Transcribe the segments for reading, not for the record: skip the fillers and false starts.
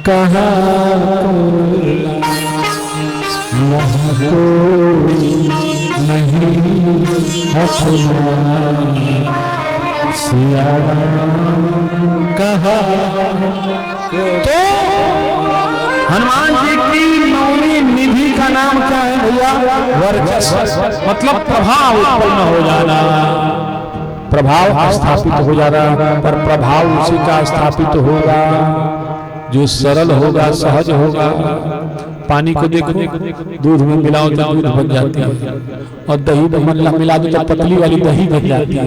कहा कोई नहीं अपना सिया कहा। तो हनुमान जी की नौवीं निधि का नाम क्या है भैया? वर्चस्व, मतलब प्रभाव उत्पन्न हो जाना, प्रभाव स्थापित हो जाना। पर प्रभाव उसी का स्थापित होगा जो सरल होगा, सहज होगा। पानी को देखो, दूध में मिलाओ तो दूध बन जाती है, और दही में मिला दो तो पतली वाली दही बन जाती है,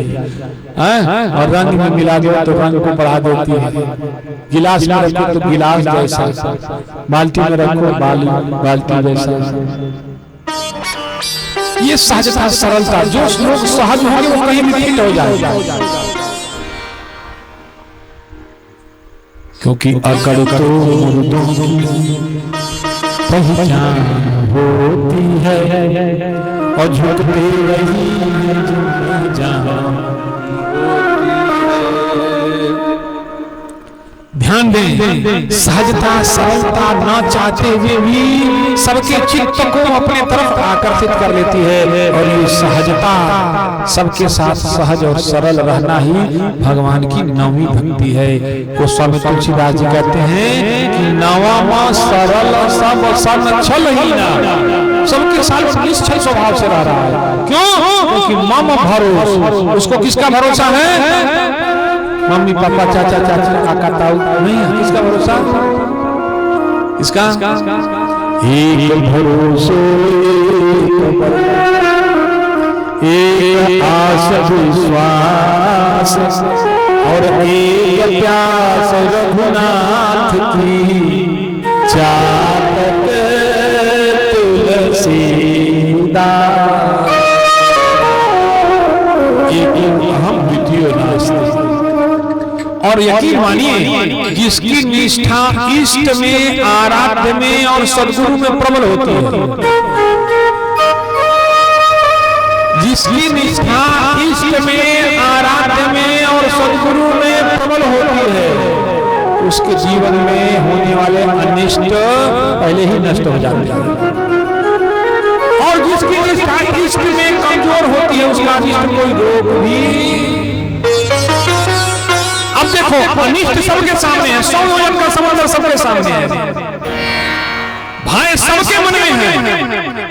और रंग में मिला दो तो रंग को बढ़ा देती है। गिलास में रखो तो गिलास जैसा, बाल्टी में रखो बाल्टी जैसा। ये सहजता, सरलता, जो लोग सहज होंगे वो कहीं भी फिट हो जाएगा। क्योंकि अकड़ तो मुर्दों की पहचान होती है, और झुकते रही जहां। ध्यान दें, सहजता, सरलता ना चाहते हुए भी सबके चित्त को अपने तरफ आकर्षित कर लेती है। और ये सहजता, सबके साथ सहज और सरल रहना ही भगवान की नवमी भक्ति है। गोस्वामी तुलसीदास जी कहते हैं कि नवमा सरल सब छल ही ना, सबके साथ निश्चल स्वभाव से रह रहा है। क्यों? क्योंकि मम भरोसा, उसको किसका भरोसा है? मम्मी पापा चाचा चाची काका ताऊ नहीं है, किसका भरोसा? इसका एक भरोसे, एक आस विश्वास, और एक प्यास रघुनाथ की, चातक तुलसीदास। एक अहम द्वितीय नास्ति। और यकीन मानिए, जिसकी निष्ठा इष्ट में, आराध्य में और सद्गुरु में प्रबल होती है, जिसकी निष्ठा इष्ट में, आराध्य में और सद्गुरु में प्रबल होती है, उसके जीवन में होने वाले अनिष्ट पहले ही नष्ट हो जाते हैं। और जिसकी निष्ठा इष्ट में कमजोर होती है, उसका अनिष्ट कोई रोक भी। अब देखो, अनिष्ट सबके सामने है, 100 योजन का समंदर सबके सामने है, भय सबके मन में है,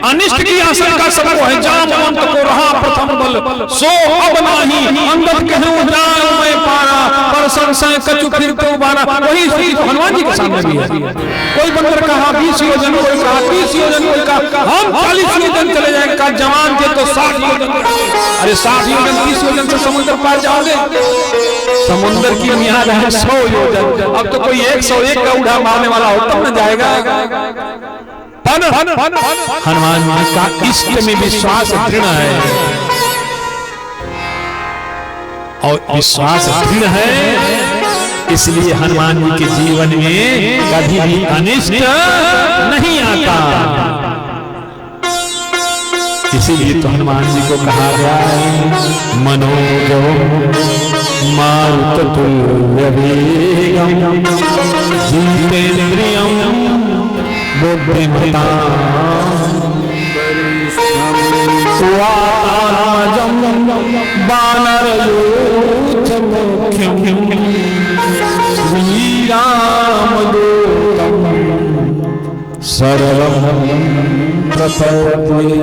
अनिष्ट की आशंका सबको है। जामवंत को रहा प्रथम बल, सो अब नाही अंगद कहूं जान मैं पारा, पर संशय कछु फिर तो बारा। वही स्थिति तो हनुमान जी के सामने भी है। कोई बंदर कहा 20 योजन, कोई कहा 30 योजन, कोई कहा हम 40 योजन चले जाएंगे, जवान थे तो 60 योजन। अरे 60 योजन 30 योजन से समुद्र पार जाओगे? समुद्र की मियाद है 100 योजन। अब तो कोई 101 का उड़ा मारने वाला हो तब न जाएगा। हनुमान जी का इष्ट में विश्वास दृढ़ है, और विश्वास दृढ़ है, इसलिए हनुमान जी के जीवन में कभी भी अनिष्ट नहीं आता। इसीलिए तो हनुमान जी को कहा गया है मनोजवम मारुततुल्य वेगम जितेन्द्रियम बुद्धिमतां वानरयूथमुख्यं श्रीरामदूतं सरलं प्रपद्ये।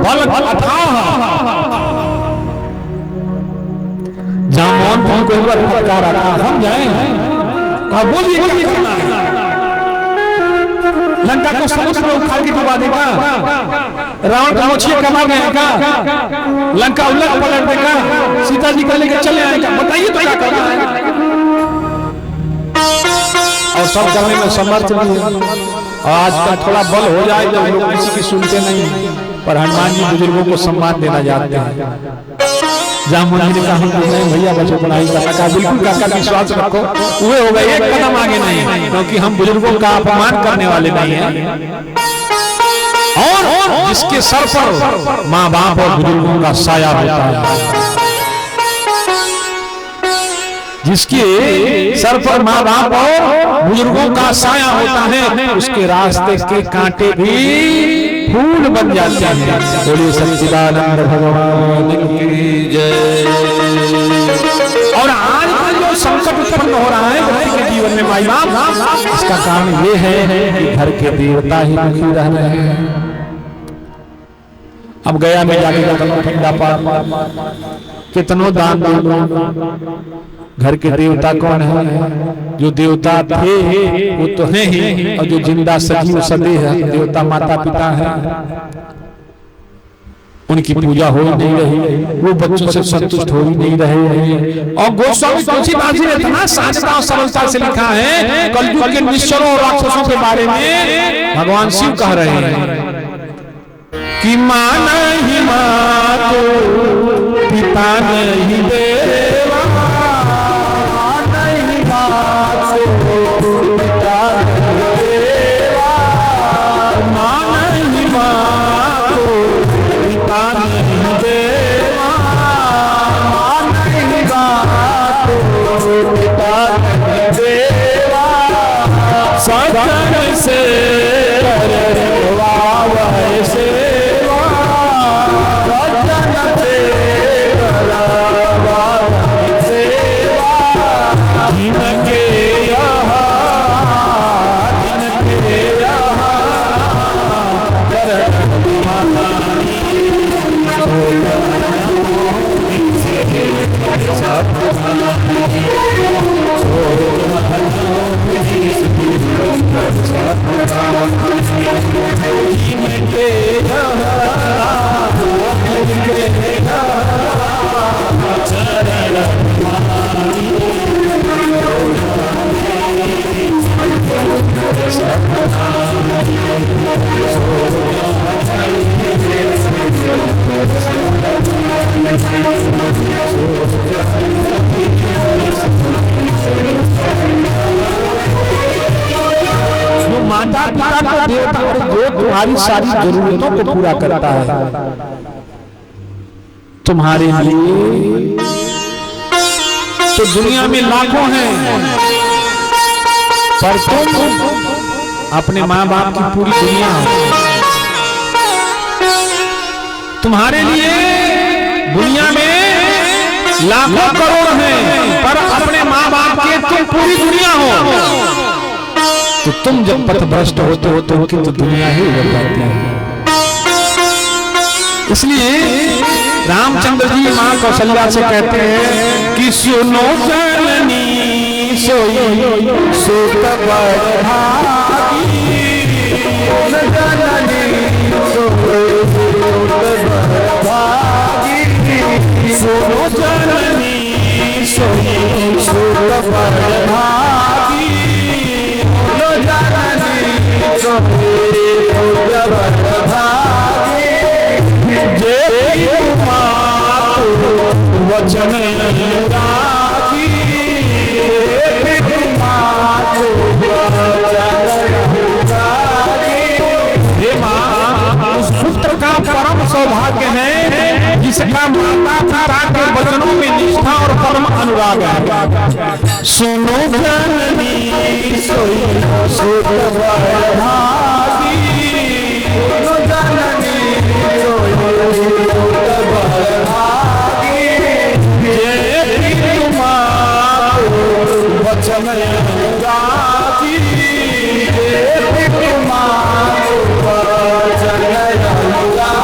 बल अथाह जामवंत को एक बार फटकारा, हम जाए, बोलिए क्या करना है? लंका को समुद्र में उखाड़ के डुबा देगा, रावण को मोछिया कमा देगा, लंका उलट पलट देगा, सीता जी को लेकर चले आएगा। बताइए तो क्या करना है? और सब करने में समर्थ भी है। और आजकल थोड़ा बल हो जाए तो लोग किसी की सुनते नहीं, पर हनुमान जी बुजुर्गों को सम्मान देना जानते हैं। जामुन जी ने कहा नहीं भैया बच्चों पढ़ाई करना का, बिल्कुल काका विश्वास रखो, हुए हो गए, एक कदम आगे नहीं, क्योंकि हम बुजुर्गों का अपमान करने वाले नहीं हैं। और जिसके सर पर माँ बाप और बुजुर्गों का साया होता है, जिसके सर पर माँ बाप और बुजुर्गों का साया होता है, उसके रास्ते के कांटे भी फूल बन जाते हैं। बोलिए सच्चिदानंद भगवान की जय। और आज जो संकट उत्पन्न हो रहा है व्यक्ति के जीवन में माई बाप, इसका कारण ये है कि घर के देवता ही दुखी रह रहे हैं। अब गया में जाके ठंडा कितनों दान घर के देवता कौन है? जो देवता थे वो तो है ही, और जो जिंदा सजीव सदैव है देवता माता पिता है, उनकी पूजा हो नहीं रही, वो बच्चों से संतुष्ट हो ही नहीं रहे। और गोस्वामी तुलसीदास जी ने इतना साधता और सरलता से लिखा है कलयुग के निश्चरों और राक्षसों के बारे में। भगवान शिव कह रहे हैं कि मां नहीं मां को पिता नहीं देवा, नहीं मां को पिता नहीं देवा, मां नहीं मां को पिता नहीं देवा, मां नहीं मां को पिता नहीं देवा, सजन से करवा वैसे माता पिता का देवता जो तुम्हारी सारी जरूरतों को पूरा करता है, तुम्हारे लिए तो दुनिया में लाखों हैं, पर तुम अपने माँ बाप की पूरी दुनिया हो। तुम्हारे लिए दुनिया में लाखों करोड़ हैं, पर अपने माँ बाप के तुम पूरी दुनिया हो। तो तुम जब पथ भ्रष्ट होते हो तो दुनिया ही उड़ जाती है। इसलिए रामचंद्र जी मां कौशल्या से कहते हैं कि सुनो जननी सोई सुत बड़भागी, सुनो जननी सोई सुत बड़भागी, वचन उस पुत्र का परम सौभाग्य है जिसका माता पिता के वचनों में निष्ठा और परम अनुराग है। सुनो जननी सोई सुत बड़भागी, सुनो जननी सोई सुत बड़भागी, ये तुम्हारो वचन अनुरागी, ये तुम्हारो वचन अनुरागी,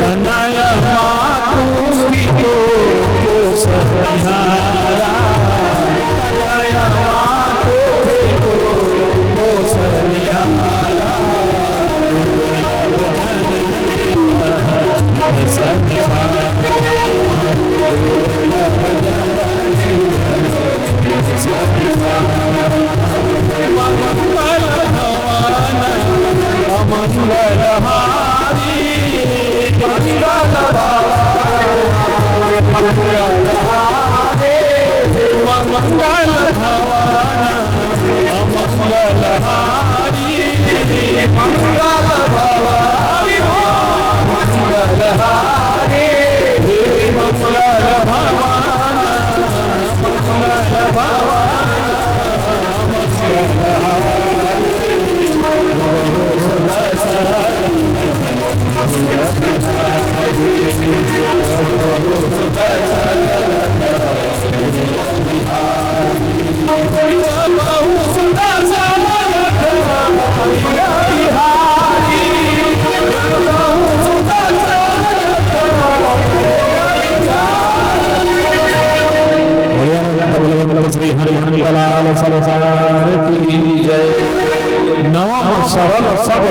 तनय मातु को सहारा, तनय मातु को सहारा,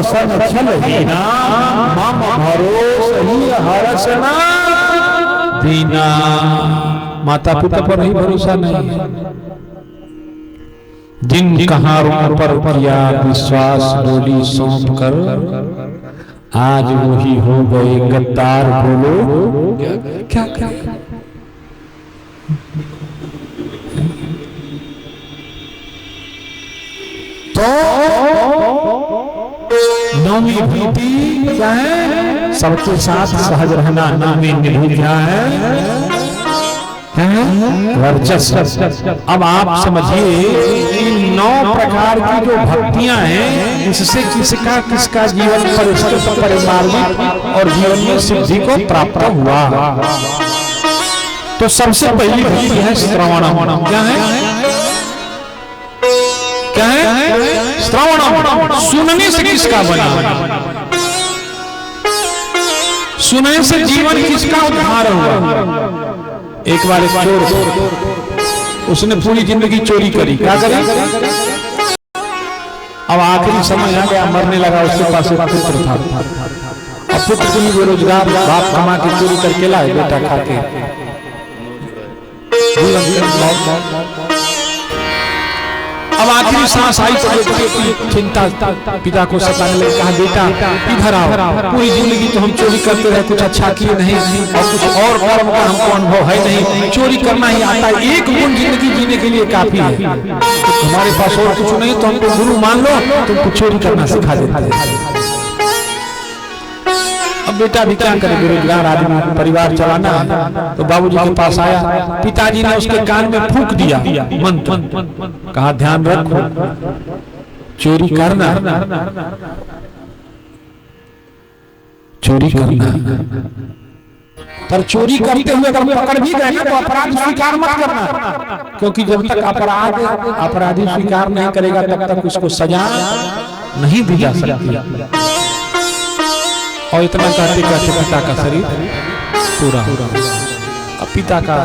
सन छल हीना मम भरोस ही हरसना दीना। माता पिता पर ही भरोसा नहीं है, जिन कहारों पर किया विश्वास डोली सौंप कर, आज वही हो गए गद्दार। बोलो क्या क्या, क्या? तो नौवीं भीति क्या है? सबके साथ सहज रहना। नौवीं निधि क्या है? वर्चस्व। अब आप समझिए इन 9 प्रकार की जो भक्तियां हैं, इससे किसका जीवन परिमार्जित और जीवन में सिद्धि को प्राप्त हुआ। तो सबसे पहली भक्ति है श्रवण। क्या है? क्या है? श्रवण। सुनने से किसका बना? सुनने से जीवन किसका उद्धार हुआ? एक बार एक चोर, उसने पूरी जिंदगी चोरी करी। क्या करी? अब आखिरी समय आ गया, मरने लगा। उसके पास एक पुत्र था, अब पुत्र को बेरोजगार, बाप कमा के चोरी करके लाए, बेटा खाके। अब आखिरी सांस आई तो चिंता पिता को सताने लगी। कहा बेटा इधर आओ, पूरी जिंदगी तो हम चोरी करते रहे, कुछ अच्छा किए नहीं और कुछ और कर्म का हमको अनुभव है नहीं, चोरी करना ही आता है, एक गुण जिंदगी जीने के लिए काफी है। तो हमारे पास और कुछ नहीं, तो हमको गुरु मान लो, तुमको चोरी करना सिखा देता है। अब बेटा भी क्या करे, बेरोजगार आदमी, परिवार चलाना। तो बाबूजी के पास आया, पिताजी ने उसके कान में फूंक दिया मंत्र, कहा ध्यान रखो, चोरी करना, चोरी करना, पर चोरी करते हुए अगर पकड़ भी गए ना तो अपराध स्वीकार मत करना, क्योंकि जब तक अपराधी स्वीकार नहीं करेगा तब तक उसको सजा नहीं दी जा सकती। और इतना कहते कहते पिता का शरीर पूरा। अब पिता का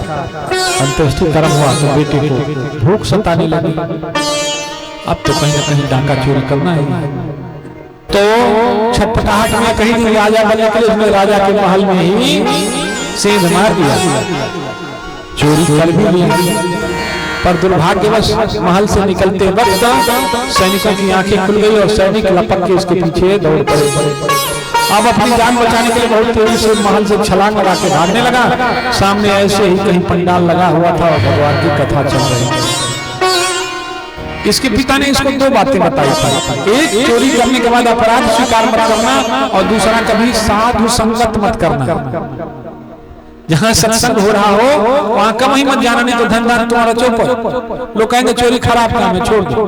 अंत्येष्टि कर्म हुआ तो बेटे को भूख सताने लगी। अब तो कहीं ना कहीं डाका चोरी करना है, तो छटपटाहट में कहीं भी राजा बनने के लिए उसने राजा के महल में ही सेंध मार दिया, चोरी कर भी लिया। पर दुर्भाग्यवश महल से निकलते वक्त सैनिकों की आंखें खुल गई और सैनिक लपक के उसके पीछे दौड़ पड़े। अब अपनी जान बचाने के लिए बहुत तेजी से महल से छलांग लगा के भागने लगा। सामने ऐसे ही कहीं पंडाल लगा हुआ था और भगवान की कथा चल रही थी। इसके पिता ने इसको 2 बातें बताई थी, एक चोरी करने के बाद अपराध स्वीकार मत करना, और दूसरा कभी साधु संगत मत करना। जहाँ सत्संग हो रहा हो वहां कम ही मत जाना, नहीं तो धन दान तुम्हारा चौपट। लोग कहेंगे चोरी खराब काम है, छोड़ दो।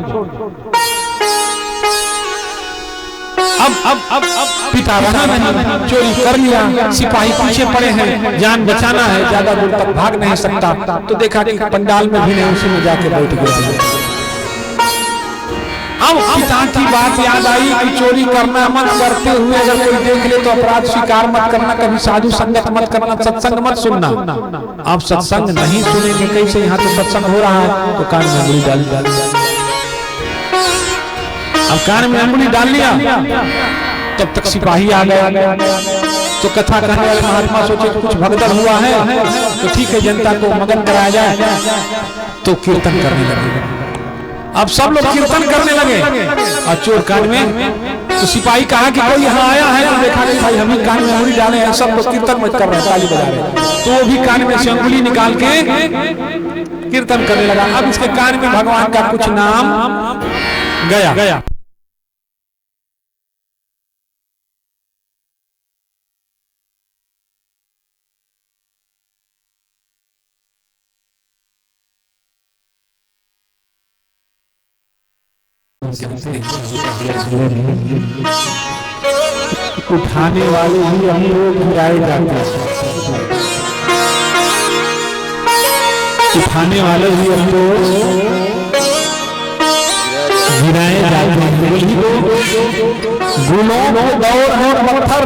अब पिता रहा नहीं, चोरी कर लिया, सिपाही पीछे पड़े हैं, जान बचाना है, ज्यादा दूर तक भाग नहीं सकता, तो देखा कि पंडाल में भी नहीं, उसी में जाके बैठ गया। अब पिता की बात याद आई कि चोरी करना मत, करते हुए अगर कोई देख ले तो अपराध स्वीकार मत करना, कभी साधु संगत मत करना, सत्संग मत सुनना। अब सत्संग नहीं सुनेंगे कैसे? यहाँ तो सत्संग हो रहा है, तो कान में अंगुली डाली। अब कान में अंगुली डाल लिया, तब तक सिपाही आ गया। तो कथा कहने वाले महात्मा सोचे कुछ भगदड़ हुआ है, तो ठीक है जनता को मगन कराया जाए, तो कीर्तन करने लगे। अब सब लोग कीर्तन करने लगे और चोर कान में। तो सिपाही कहा कि कोई यहाँ आया है, तो देखा कि भाई हम ही कान में अंगुली डाले हैं, सब लोग कीर्तन मत कर रहे हैं, ताली बजा रहे हैं। तो वो भी कान में से अंगुली निकाल के कीर्तन करने लगा। अब इसके कान में भगवान का कुछ नाम गया। उठाने वाले ही हम लोग गिराए जाते हैं, उठाने वाले ही हम लोग गिराए जाते हैं। गुलों को दौड़ और पत्थर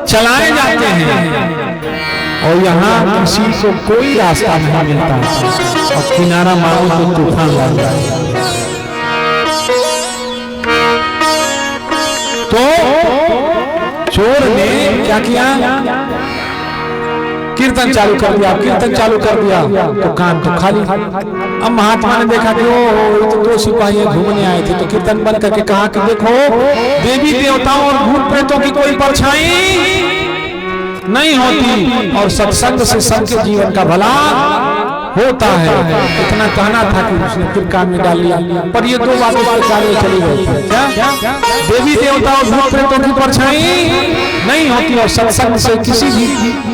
चलाए जाते हैं, और यहाँ किसी को कोई रास्ता नहीं मिलता, और किनारा मारो तो तूफान लग रहा है। चोर ने क्या किया, कीर्तन चालू कर दिया, कीर्तन चालू कर दिया तो कान तो खाली। अब महात्मा ने देखा कि ओ तो 2 सिपाही घूमने आए थे, तो कीर्तन बंद करके कहा कि देखो देवी देवताओं और भूत प्रेतों की कोई परछाई नहीं होती और सत्संग से सबके जीवन का भला होता है। इतना कहना था कि उसने फिर कान में डाल लिया। पर ये 2 बातें उसके कान में चली गई। क्या देवी देवता और भूत प्रेतों की परछाई नहीं होती और सत्संग से किसी भी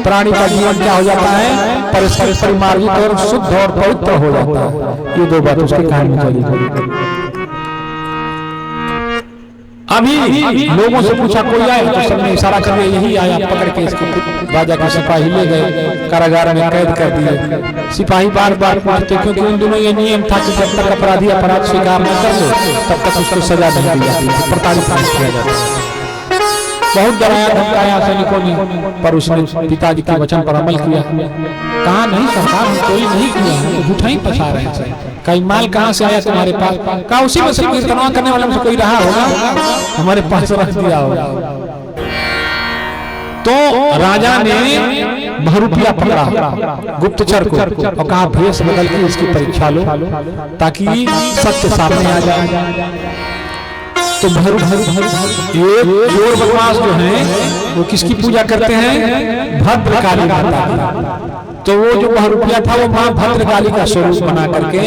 प्राणी का जीवन क्या हो जाता है, परस्पर परिमार्जित और शुद्ध और पवित्र हो जाता है। ये 2 बातें उसके कान में चली गई। अभी लोगों से पूछा कोई आए, तो सबने इशारा कर दिया यही आया। पकड़ के इसको राजा के सिपाही ले गए, कारागार में कैद कर दिए। सिपाही बार बार पूछते, क्योंकि उन दिनों ये नियम था कि जब तक अपराधी अपराध स्वीकार न कर ले तब तक उसको सजा नहीं दी जाती थी, प्रताड़ित नहीं किया जाता। बहुत डराया धमकाया सैनिकों ने, पर उसने पिताजी के वचन पर अमल किया। कहा नहीं सरकार, हम कोई नहीं किया, हम झूठा ही फंसा रहे हैं। कई माल कहाँ से आया तुम्हारे पास? कहा उसी में से कीर्तनवा करने वाले में से कोई रहा होगा, हमारे पास रख दिया होगा। तो राजा ने बहुरूपिया पकड़ा गुप्तचर को और कहा भेष बदल के इसकी परीक्षा लो ताकि सत्य सामने आ जाए। तो ये चोर बदमाश जो हैं वो किसकी पूजा करते हैं? भद्रकाली माता की। तो वो जो बहुरूपिया था वो माँ भद्रकाली का स्वरूप बना करके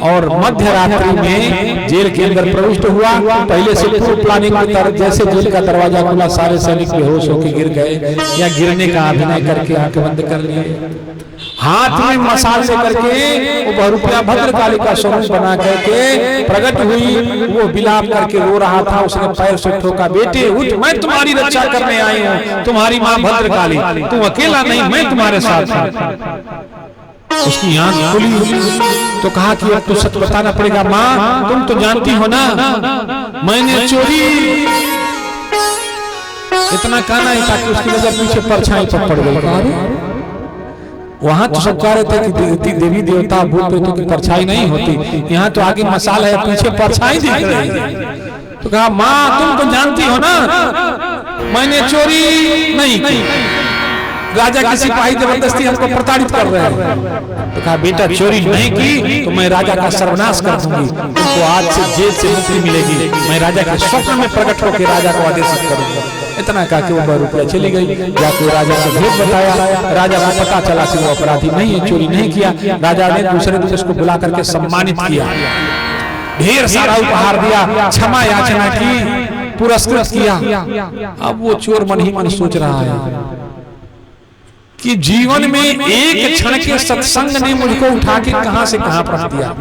और मध्य रात्रि में जेल के अंदर प्रविष्ट हुआ। पहले से पूर्व प्लानिंग की तरह जैसे जेल का दरवाजा खुला सारे सैनिक बेहोश होकर गिर गए या गिरने का अभिनय करके आंखें बंद कर लिए। हाथ में मसाल से करके वो बहुरूपिया भद्रकाली का स्वरूप बना करके प्रकट हुई। वो बिलाप करके रो रहा था। उसने पैर से ठोका, बेटे उठ, मैं तुम्हारी रक्षा करने आई हूँ, तुम्हारी माँ भद्रकाली, तुम अकेला नहीं, मैं तुम्हारे साथ हूँ। उसकी आंख खुली तो कहा कि अब तो सच बताना पड़ेगा। माँ तुम तो जानती हो ना मैंने चोरी, इतना कहना ही था कि उसकी नजर पीछे परछाई पर पड़ गई। वहां तो सब कह रहे थे कि देवी देवता भूत प्रेतों की परछाई नहीं होती, यहाँ तो आगे मसाल है, पीछे परछाई दिख रही है। तो कहा माँ तुम तो जानती हो ना मैंने चोरी नहीं की, राजा के सिपाही जबरदस्ती हमको प्रताड़ित कर रहे हैं। तो कहा बेटा चोरी नहीं की तो मैं राजा का सर्वनाश कर दूंगी, तुमको आज से जेल से मुक्ति मिलेगी, मैं राजा के स्वप्न में प्रकट होकर राजा को आदेशित करूंगा। इतना कहा कि वो बहुरूपिया चली गई। जाके राजा को भेद बताया। राजा को पता चला कि वो अपराधी नहीं है, चोरी नहीं किया। राजा ने दूसरे दिन उसको बुला करके सम्मानित किया, ढेर सारा उपहार दिया, क्षमा याचना की, पुरस्कृत किया। अब वो चोर मन ही मन सोच रहा है कि जीवन में एक क्षण के सत्संग ने मुझको उठा के कहां से कहां पहुंच दिया।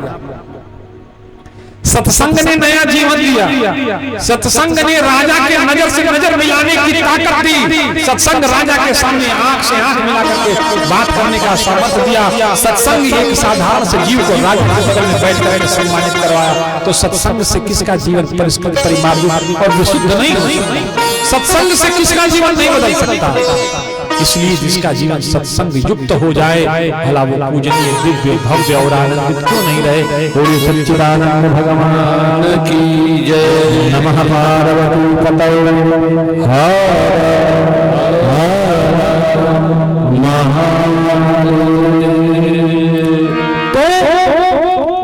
सत्संग ने नया जीवन दिया। सत्संग ने राजा के नजर से नजर मिलाने की ताकत दी। सत्संग राजा के सामने आंख से आंख मिला करके बात करने का सामर्थ्य दिया। सत्संग एक साधारण से जीव को राजा के बगल में बैठ कर सम्मानित करवाया। तो सत्संग से किसका जीवन परिष्कृत, परिमार्जित और विशुद्ध नहीं हो? सत्संग से किसका जीवन नहीं बदल सकता। इसलिए जिसका जीवन सत्संग युक्त हो जाए भला वो पूजनीय, दिव्य, भव्य और आनंदित क्यों नहीं रहे। बोलिए सच्चिदानंद भगवान की जय। नमः पार्वती पतये हर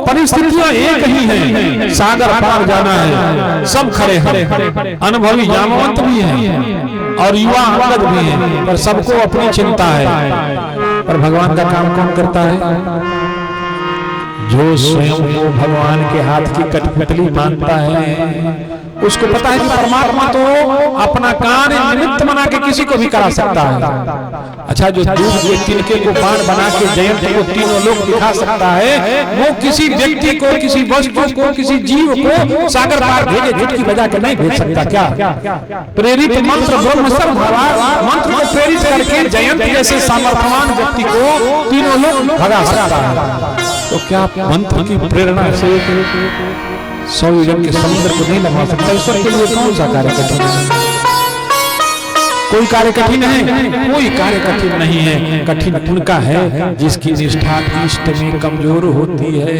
परिस्थितियां एक ही हैं, सागर पार जाना है, सब खड़े हैं, अनुभवी जामवंत भी हैं और युवा अंगद भी हैं, पर सबको अपनी चिंता है। पर भगवान का काम कौन करता है? जो स्वयं को भगवान के हाथ की कठपुतली मानता है, उसको पता है कि परमात्मा तो अपना कार्य निमित्त बना के किसी को भी करा सकता है। अच्छा, जो दूध के तिनके को बाण बना के जयंत को तीनों लोग दिखा सकता है, वो किसी व्यक्ति को, किसी वस्तु को, किसी जीव को सागर पार भेजे चुटकी बजा के नहीं भेज सकता। क्या प्रेरित मंत्र ब्रह्म मंत्र को प्रेरित करके जयंत जैसे सामर्थ्यवान व्यक्ति को तीनों लोग भगा सकता है। तो क्या मंत्र की प्रेरणा से 100 युजन के समुद्र को नहीं लगा सकता? ईश्वर के लिए कौन सा कार्य कठिन है? कोई कार्य कठिन है? कोई कार्य कठिन नहीं है। कठिन उनका है जिसकी निष्ठा इष्ट में कमजोर होती है,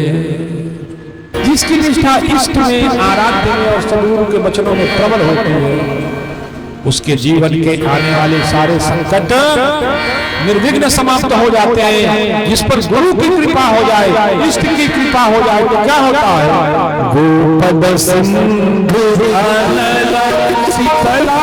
जिसकी निष्ठा इष्ट में, आराध्य में और सद्गुरु के वचनों में प्रबल होती है। उसके जीवन के आने वाले सारे संकट निर्विघ्न समाप्त हो जाते हैं। जिस पर गुरु की कृपा हो जाए, इष्ट की कृपा हो जाए तो क्या होता है? गोपद सिंधु शीतला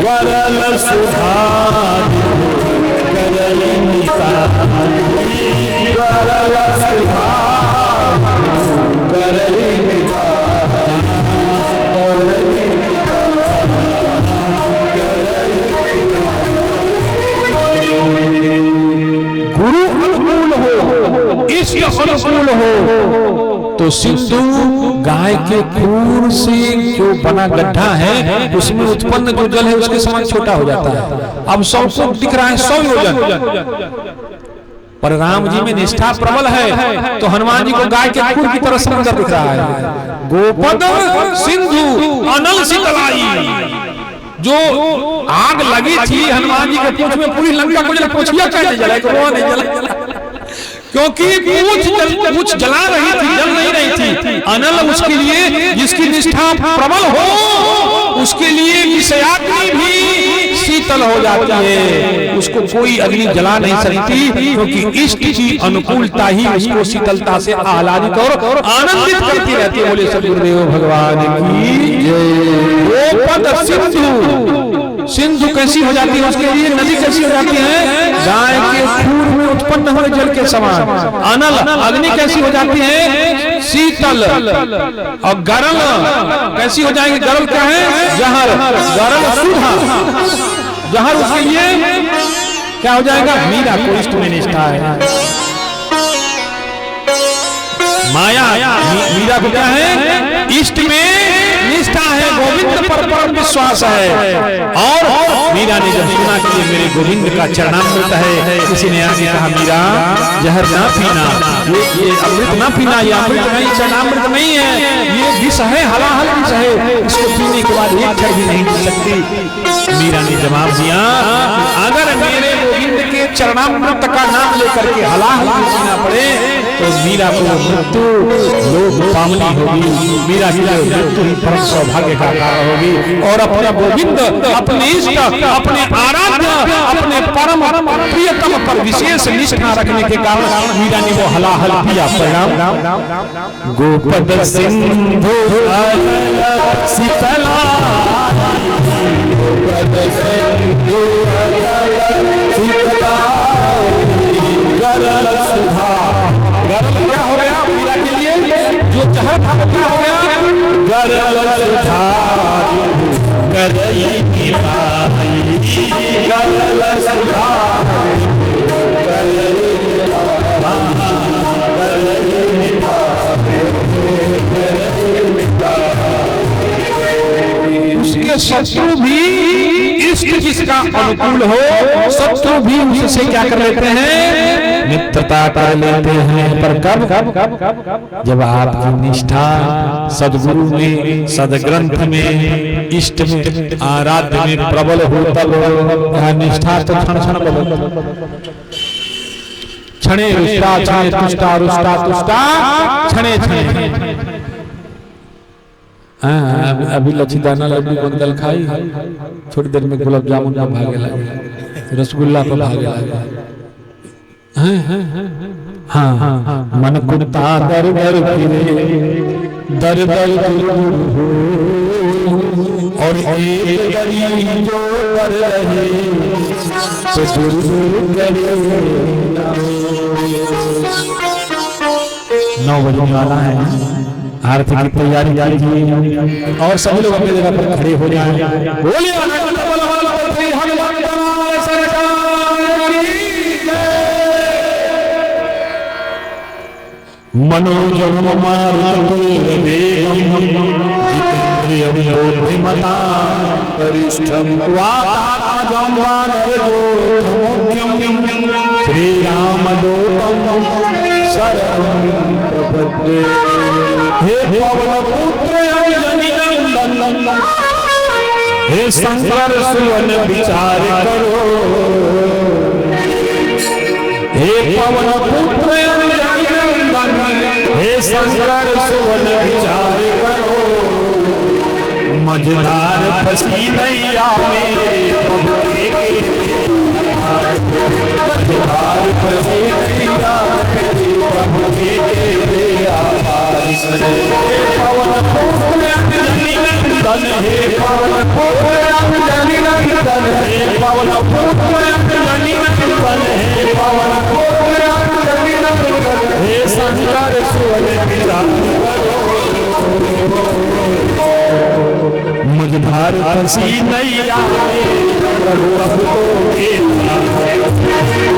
गरल सुधार गरल गुरु अनुकूल हो, इष्ट अनुकूल हो तो सिंधु गाय के खूर से जो बना गड्ढा है उसमें उत्पन्न जो जल है उसके समान छोटा हो जाता है। अब 100 दिख रहा है 100 योजन, पर राम जी में निष्ठा प्रबल है तो हनुमान जी को गाय के खूर की तरह समंदर दिख रहा है। गोपद सिंधु अनल शीतलाई, जो आग लगी थी हनुमान जी के पूंछ में, पूरी लंका को जला, पूछिया कैसे जला, वो नहीं जला क्योंकि पूंछ जला रही थी, जल नहीं रही थी। अनल उसके लिए जिसकी निष्ठा प्रबल हो उसके लिए विषयाग्नि भी शीतल हो जाती है, उसको कोई अग्नि जला नहीं सकती क्योंकि इष्ट की अनुकूलता ही उसको शीतलता से आह्लादित और आनंदित करती रहती है। बोले सद्गुरुदेव भगवान की जय। गोपद सिंधु, सिंधु कैसी हो जाती है उसके लिए, नदी कैसी हो जाती है? गाय के खूर में उत्पन्न हुए जल के समान। अनल अग्नि कैसी हो जाती है? शीतल। और गरल कैसी हो जाएगी? गरल क्या है? जहर। गरल सुधा, जहर उसके लिए क्या हो जाएगा? मीरा को इष्ट में निष्ठा है। माया मीरा को क्या है? इष्ट में निष्ठा है, गोविंद पर परम विश्वास है। और मीरा ने जब सुना कि ये मेरे गोविंद का चरणामृत है, किसी ने आगे कहा मीरा जहर ना पीना, ये अमृत ना पीना, ये अमृत नहीं, चरणामृत नहीं है, ये विष है, हलाहल विष है, इसको पीने के बाद एक क्षण भी नहीं पी सकती। मीरा ने जवाब दिया अगर मेरे गोविंद के चरणामृत का नाम लेकर के हलाहल पीना पड़े तो मीरा को मृत्यु लोक पावनी होगी, मीरा की मृत्यु ही परम सौभाग्य का कारण होगी। और अपने गोविंद, अपने इष्ट, अपने आराध्य, अपने परम प्रियतम पर विशेष निष्ठा रखने के कारण मीरा ने वो हलाहल पिया। परिणाम गोपद सिंधु शीतला, गोपद सिंधु शीतला, गरल सुधा। गरल क्या हो गया मीरा के लिए? जो जहर था वो क्या हो गया? गरल सुधा, गरल सुधा, उसके शत्रु भी इष्ट जिसका अनुकूल हो, शत्रु भी उससे क्या कर लेते हैं? मित्रता कर लेते हैं। पर कब? जब आपकी निष्ठा सदगुरु में, सदग्रंथ में, इष्ट में, आराध्य में प्रबल हो, तब निष्ठा तो क्षण क्षण बदल, क्षणे रुष्टा, क्षणे तुष्टा, रुष्टा तुष्टा, क्षणे क्षणे। अभी लच्छीदाना लड्डू बंदल खाई, थोड़ी देर में गुलाब जामुन का भागे लगे, रसगुल्ला का भागे लगे। हाँ, मन कुत्ता दर दर फिरे, दर दर हो, और एक गरीब जो कर रहे तो दूर दूर करे। 9 बजने वाला है, आरती की तैयारी जारी की और सभी लोग अपनी जगह पर खड़े हो जाएं। बोलिए मनोजम श्री राम शरणं प्रपद्ये। हे पवन पुत्र अंजनी नंदन, हे शंकर सुवन विचार करो। हे पवन पुत्र अंजनी नंदन, हे शंकर सुवन विचार करो। मझधार फंसी नैया मेरे प्रभु के, मझधार फंसी नैया मेरे प्रभु के आभार करे। पवन पुत्र अंजनी नंदन, हे पवन पुत्र अंजनी नंदन, हे पवन पुत्र अंजनी नंदन, हे पवन पुत्र अंजनी नंदन, हे शंकर सुवन विचार करो। मझधार फंसी नैया प्रभु के,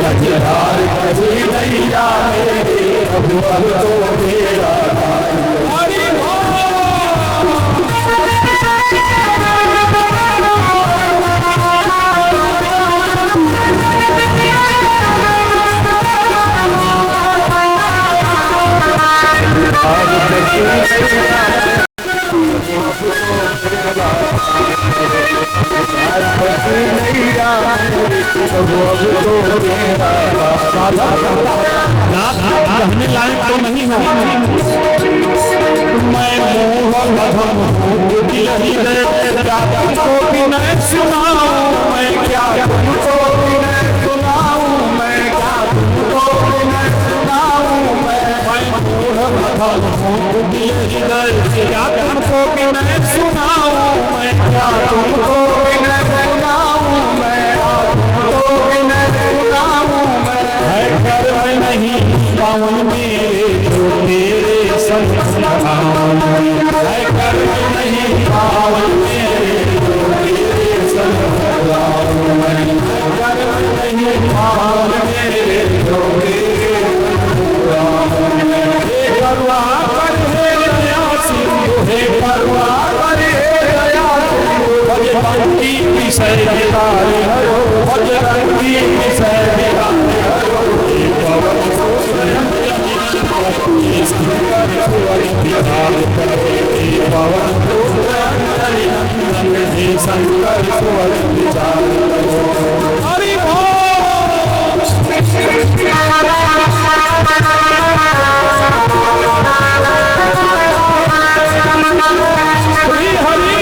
मझधार फंसी नैया प्रभु तेरा। कहने लायक तो नहीं हो मैं मोह अधम हूँ, दिल हृदय को भी न सुनाऊं मैं क्या तुमको भी न सुनाऊं मैं क्या तुमको भी न सुनाऊं मैं मोह अधम हूँ, दिल हृदय क्या तुमको भी न सुनाऊं मैं क्या तुमको भी न सुनाऊं मैं तुमको भी न सुनाऊं मैं। है घर में नहीं पावन मेरे जो तेरे संग सदाऊं, है घर में नहीं पावन मेरे जो तेरे संग सदाऊं मैं। घर में नहीं पावन मेरे जो तेरे संग सदाऊं मैं। हे करुणा कर हे दया सिंधु, हे करुणा कर हे दया सिंधु। भजरंगी विषय विहारी हरो, भजरंगी विषय विहारी हरो। हे पवन पुत्र अंजनी शंकर सुवन विचार करो। हे पवन पुत्र अंजनी नंदन, हे शंकर सुवन विचार करो। हरि बोल। हरि हरि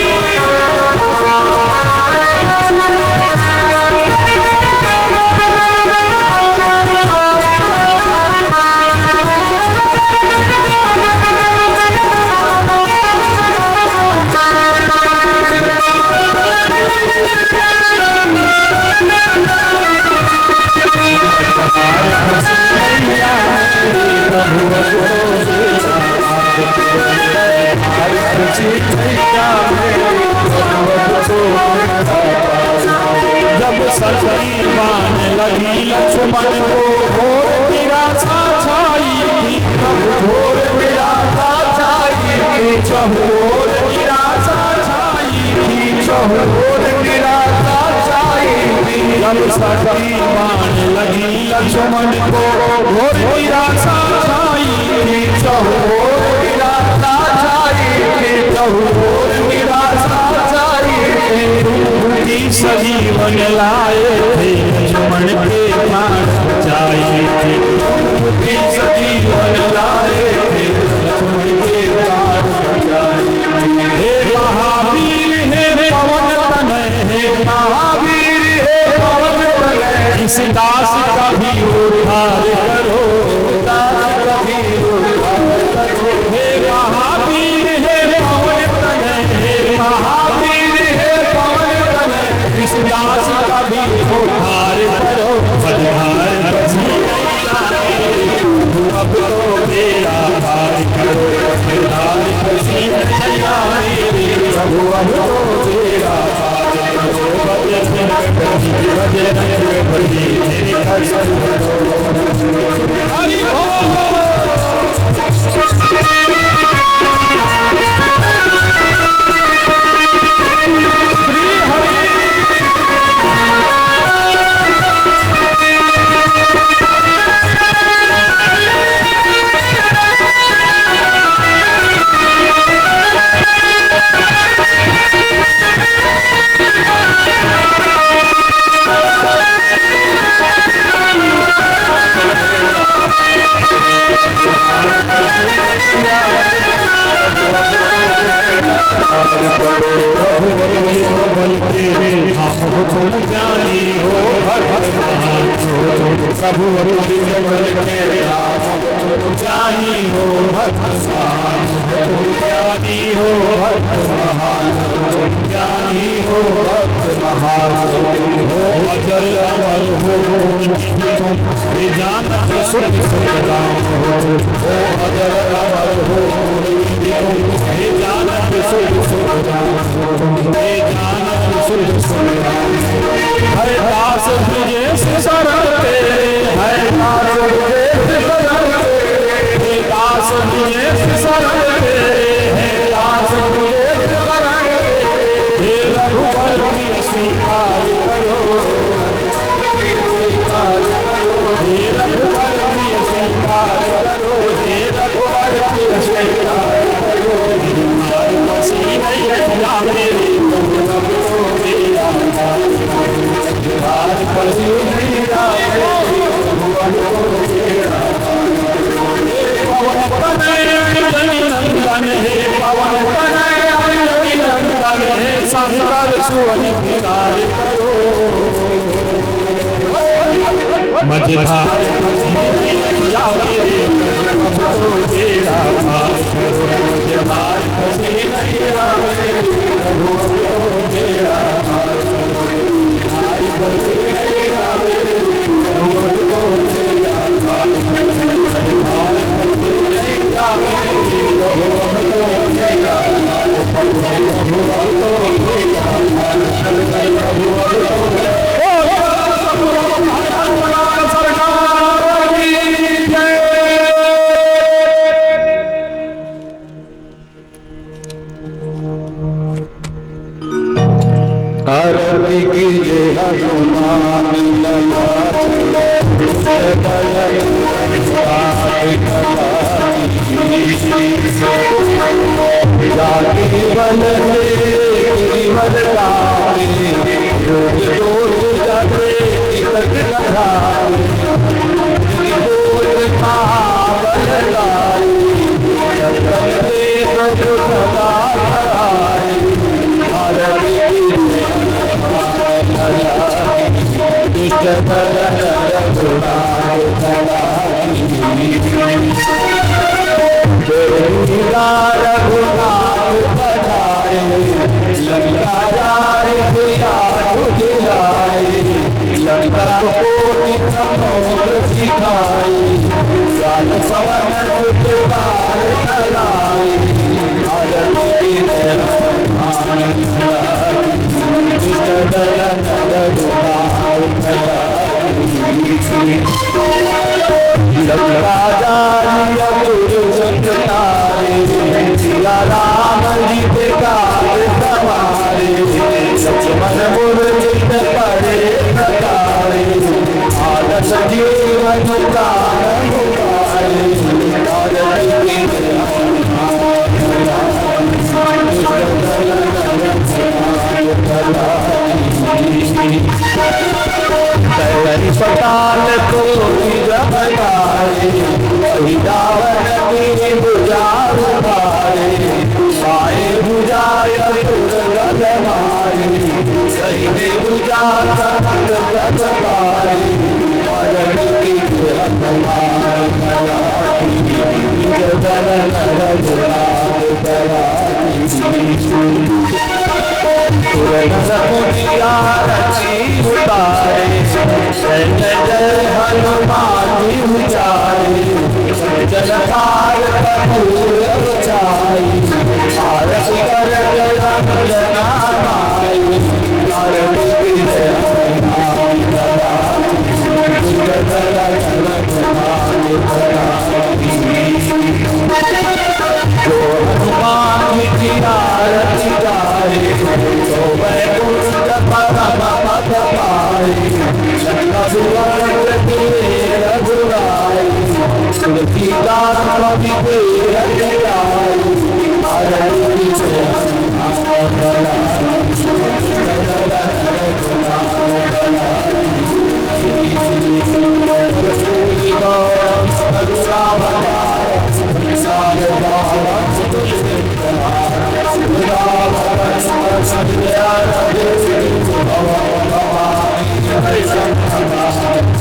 जब सरसरी बाण लगी लक्ष्मण को घोर निराशा छाई थी, घोर निराशा छाई थी, चहुर निराशा छाई थी, चहुर निराशा छाई थी। जब सरसरी बाण लगी लक्ष्मण को घोर निराशा छाई थी, चहुर निराशा छाई थी, चहुर निराशा छाई थी। सजीवन लाए थे लक्ष्मण के प्राण बचाए थे, सजीवन लाए थे लक्ष्मण के प्राण बचाए। हे महावीर हे पवन तनय, हे महावीर हे पवन तनय, इस दास का भी उद्धार करो, दास का भी उद्धार करो। हे महावीर हे पवन तनय, हे महावीर हे पवन तनय, इस दास का भी उद्धार करो। बलिहार अब तो मेरा भार करो, बलिहार प्रभु अब तो मेरा भार करो। बजरंग बली तेरी दर्शन करो। हरि बोल। प्रभु ज्ञानी हो भगवान, ज्ञानी हो भगवान, ज्ञानी हो भगवान, हो अजर अमर हो ये जानत सुख राम हो, अजर अमर हो ये जानत सुख राम, ये जानत सुख राम। हर दास तुझे शरण तेरे, हर दास तुझे शरण तेरे, दास तुझे शरण तेरे, हे दास तुझे शरण तेरे, हे रघुवर की स्वीकार करो, हे रघुवर की स्वीकार करो, हे रघुवर की स्वीकार करो, मसीह या मेरे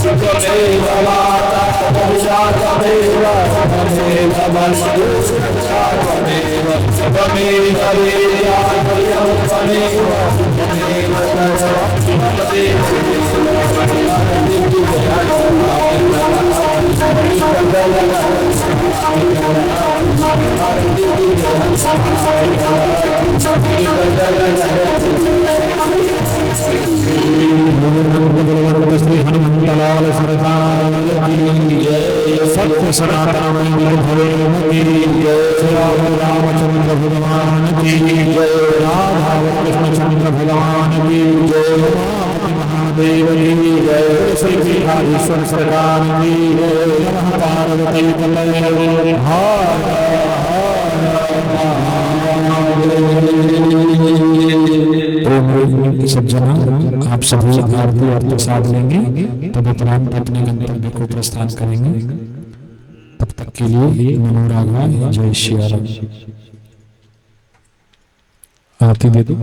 त्वमेव माता पिता त्वमेव त्वमेव बन्धु सखा त्वमेव त्वमेव वेद्या त्वमेव त्वमेव श्री हनुमंतलाल सरकार सत्य सनातन रामचंद्र भगवान की राधा कृष्णचंद्र भगवान की महादेव की जय श्री विहारीश्वर सरकार की पार्वती सज्जना आप सभी आरती और प्रसाद लेंगे तब उपरांत अपने गंतव्य को प्रस्थान करेंगे। तब तक के लिए नमो राघवाय, जय श्री राम। आरती दे दो।